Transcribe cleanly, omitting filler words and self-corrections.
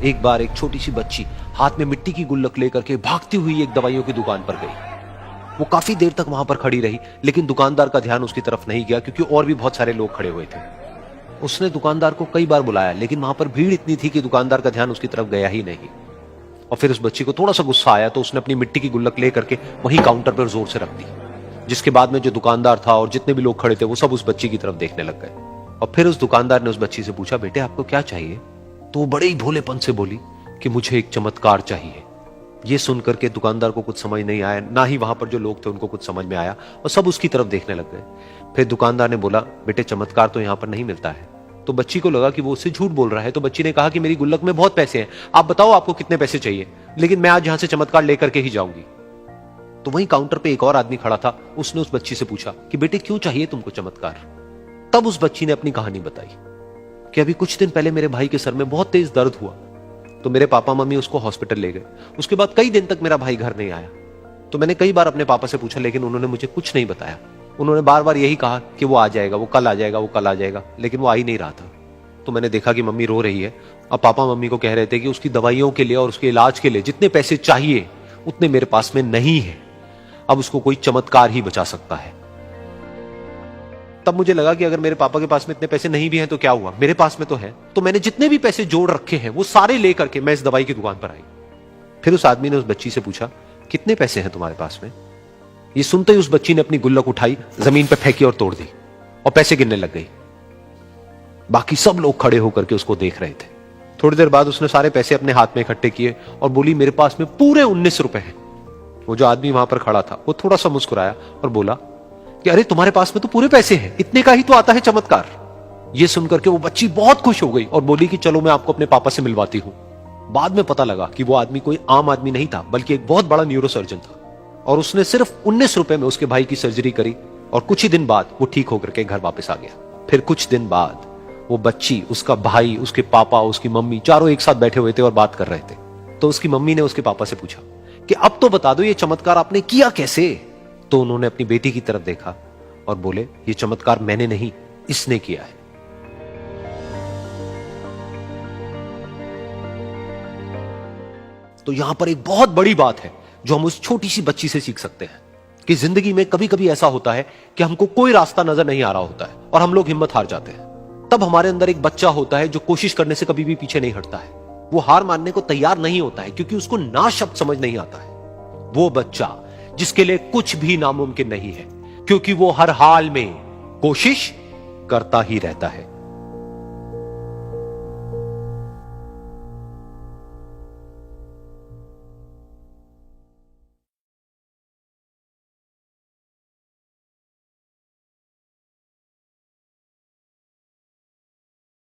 एक बार एक छोटी सी बच्ची हाथ में मिट्टी की गुल्लक लेकर के भागती हुई एक दवाइयों की दुकान पर गई। वो काफी देर तक वहां पर खड़ी रही, लेकिन दुकानदार का ध्यान उसकी तरफ नहीं गया क्योंकि और भी बहुत सारे लोग खड़े हुए थे। उसने दुकानदार को कई बार बुलाया, लेकिन वहां पर भीड़ इतनी थी कि दुकानदार का ध्यान उसकी तरफ गया ही नहीं। और फिर उस बच्ची को थोड़ा सा गुस्सा आया तो उसने अपनी मिट्टी की गुल्लक लेकर के वहीं काउंटर पर जोर से रख दी, जिसके बाद में जो दुकानदार था और जितने भी लोग खड़े थे वो सब उस बच्ची की तरफ देखने लग गए। और फिर उस दुकानदार ने उस बच्ची से पूछा, बेटे आपको क्या चाहिए? तो वो बड़े ही भोलेपन से बोली कि मुझे एक चमत्कार चाहिए। ये सुनकर के दुकानदार को कुछ समझ नहीं आया, ना ही वहां पर जो लोग थे उनको कुछ समझ में आया, और सब उसकी तरफ देखने लग गए। फिर दुकानदार ने बोला, बेटे चमत्कार तो यहां पर नहीं मिलता है। तो बच्ची को लगा कि वो उससे झूठ बोल रहा है, तो बच्ची ने कहा कि मेरी गुल्लक में बहुत पैसे हैं, आप बताओ आपको कितने पैसे चाहिए, लेकिन मैं आज यहां से चमत्कार लेकर के ही जाऊंगी। तो वहीं काउंटर पे एक और आदमी खड़ा था, उसने उस बच्ची से पूछा कि बेटे क्यों चाहिए तुमको चमत्कार? तब उस बच्ची ने अपनी कहानी बताई कि अभी कुछ दिन पहले मेरे भाई के सर में बहुत तेज दर्द हुआ, तो मेरे पापा मम्मी उसको हॉस्पिटल ले गए। उसके बाद कई दिन तक मेरा भाई घर नहीं आया। तो मैंने कई बार अपने पापा से पूछा, लेकिन उन्होंने मुझे कुछ नहीं बताया। उन्होंने बार बार यही कहा कि वो आ जाएगा, वो कल आ जाएगा, वो कल आ जाएगा, लेकिन वो आ ही नहीं रहा था। तो मैंने देखा कि मम्मी रो रही है, और पापा मम्मी को कह रहे थे कि उसकी दवाइयों के लिए और उसके इलाज के लिए जितने पैसे चाहिए उतने मेरे पास में नहीं है, अब उसको कोई चमत्कार ही बचा सकता है। तब मुझे लगा कि अगर मेरे पापा के पास में इतने पैसे नहीं भी हैं तो क्या हुआ, मेरे पास में तो है। तो मैंने जितने भी पैसे जोड़ रखे हैं वो सारे लेकर के मैं इस दवाई की दुकान पर आई। फिर उस आदमी ने उस बच्ची से पूछा, कितने पैसे हैं तुम्हारे पास में? ये सुनते ही उस बच्ची ने अपनी गुल्लक उठाई, जमीन पर फेंकी और तोड़ दी, और पैसे गिनने लग गई। बाकी सब लोग खड़े होकर के उसको देख रहे थे। थोड़ी देर बाद उसने सारे पैसे अपने हाथ में इकट्ठे किए और बोली, मेरे पास में पूरे 19 रुपए हैं। वो जो आदमी वहां पर खड़ा था वो थोड़ा सा मुस्कुराया और बोला कि अरे तुम्हारे पास में तो पूरे पैसे हैं, इतने का ही तो आता है चमत्कार। ये सुनकर के वो बच्ची बहुत खुश हो गई और बोली कि चलो मैं आपको अपने पापा से मिलवाती हूं। बाद में पता लगा कि वो आदमी कोई आम आदमी नहीं था, बल्कि एक बहुत बड़ा न्यूरोसर्जन था, और उसने सिर्फ 19 रुपए में उसके भाई की सर्जरी करी, और कुछ ही दिन बाद वो ठीक होकर के घर वापस आ गया। फिर कुछ दिन बाद वो बच्ची, उसका भाई, उसके पापा, उसकी मम्मी चारों एक साथ बैठे हुए थे और बात कर रहे थे। तो उसकी मम्मी ने उसके पापा से पूछा कि अब तो बता दो ये चमत्कार आपने किया कैसे? तो उन्होंने अपनी बेटी की तरफ देखा और बोले, ये चमत्कार मैंने नहीं, इसने किया है। तो यहां पर एक बहुत बड़ी बात है जो हम उस छोटी सी बच्ची से सीख सकते हैं कि जिंदगी में कभी कभी ऐसा होता है कि हमको कोई रास्ता नजर नहीं आ रहा होता है और हम लोग हिम्मत हार जाते हैं। तब हमारे अंदर एक बच्चा होता है जो कोशिश करने से कभी भी पीछे नहीं हटता है। वो हार मानने को तैयार नहीं होता है क्योंकि उसको ना शब्द समझ नहीं आता है। वो बच्चा जिसके लिए कुछ भी नामुमकिन नहीं है, क्योंकि वो हर हाल में कोशिश करता ही रहता है।